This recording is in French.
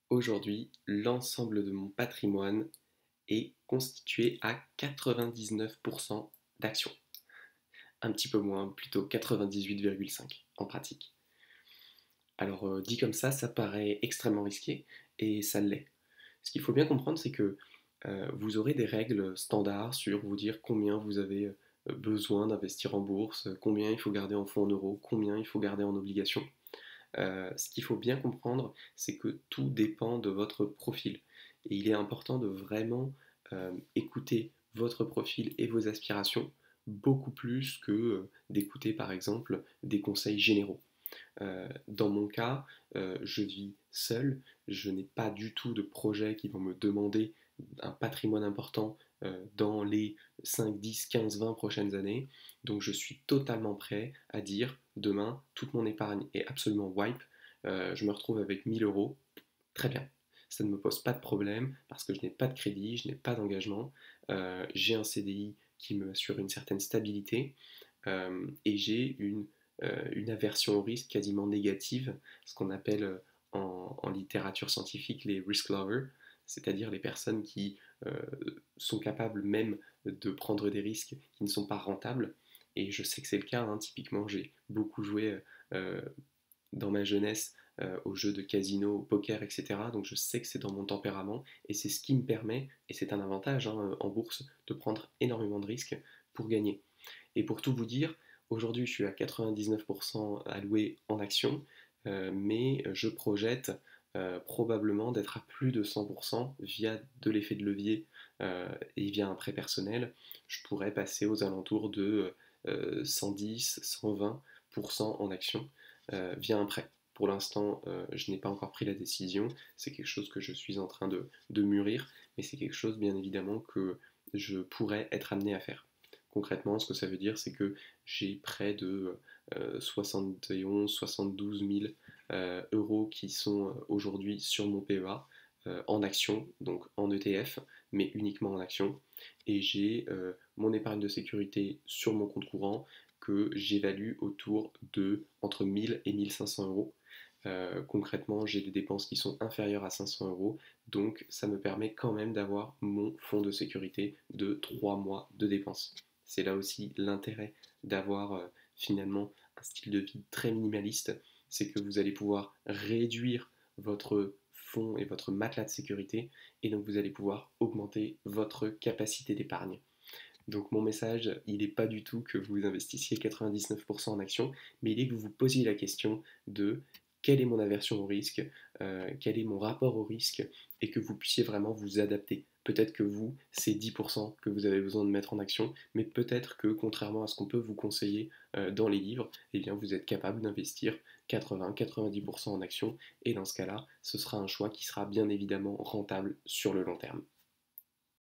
Aujourd'hui, l'ensemble de mon patrimoine est constitué à 99% d'actions. Un petit peu moins, plutôt 98,5 en pratique. Alors dit comme ça paraît extrêmement risqué et ça l'est. Ce qu'il faut bien comprendre, c'est que vous aurez des règles standards sur vous dire combien vous avez besoin d'investir en bourse, combien il faut garder en fonds en euros, combien il faut garder en obligations. Ce qu'il faut bien comprendre, c'est que tout dépend de votre profil. Et il est important de vraiment écouter votre profil et vos aspirations beaucoup plus que d'écouter par exemple des conseils généraux. Dans mon cas, je vis seul, je n'ai pas du tout de projet qui vont me demander un patrimoine important dans les 5, 10, 15, 20 prochaines années. Donc je suis totalement prêt à dire demain, toute mon épargne est absolument wipe, je me retrouve avec 1000 euros, très bien. Ça ne me pose pas de problème parce que je n'ai pas de crédit, je n'ai pas d'engagement, j'ai un CDI qui me assure une certaine stabilité et j'ai une aversion au risque quasiment négative, ce qu'on appelle en littérature scientifique les risk lovers, c'est-à-dire les personnes qui euh, sont capables même de prendre des risques qui ne sont pas rentables. Et je sais que c'est le cas, hein. Typiquement, j'ai beaucoup joué euh, dans ma jeunesse aux jeux de casino, au poker, etc. Donc je sais que c'est dans mon tempérament et c'est ce qui me permet, et c'est un avantage hein, en bourse, de prendre énormément de risques pour gagner. Et pour tout vous dire, aujourd'hui je suis à 99% alloué en actions, mais je projette probablement d'être à plus de 100% via de l'effet de levier et via un prêt personnel. Je pourrais passer aux alentours de 110, 120% en actions via un prêt. Pour l'instant, je n'ai pas encore pris la décision. C'est quelque chose que je suis en train de mûrir, mais c'est quelque chose bien évidemment que je pourrais être amené à faire. Concrètement, ce que ça veut dire, c'est que j'ai près de 71, 72 000 euros qui sont aujourd'hui sur mon PEA en actions, donc en ETF, mais uniquement en actions. Et j'ai mon épargne de sécurité sur mon compte courant que j'évalue autour de entre 1000 et 1500 euros. Concrètement, j'ai des dépenses qui sont inférieures à 500 euros, donc ça me permet quand même d'avoir mon fonds de sécurité de 3 mois de dépenses. C'est là aussi l'intérêt d'avoir finalement un style de vie très minimaliste, c'est que vous allez pouvoir réduire votre fonds et votre matelas de sécurité, et donc vous allez pouvoir augmenter votre capacité d'épargne. Donc mon message, il n'est pas du tout que vous investissiez 99% en actions, mais il est que vous vous posiez la question de quelle est mon aversion au risque, quel est mon rapport au risque, et que vous puissiez vraiment vous adapter. Peut-être que vous, c'est 10% que vous avez besoin de mettre en action, mais peut-être que contrairement à ce qu'on peut vous conseiller dans les livres, eh bien vous êtes capable d'investir 80-90% en action, et dans ce cas-là, ce sera un choix qui sera bien évidemment rentable sur le long terme.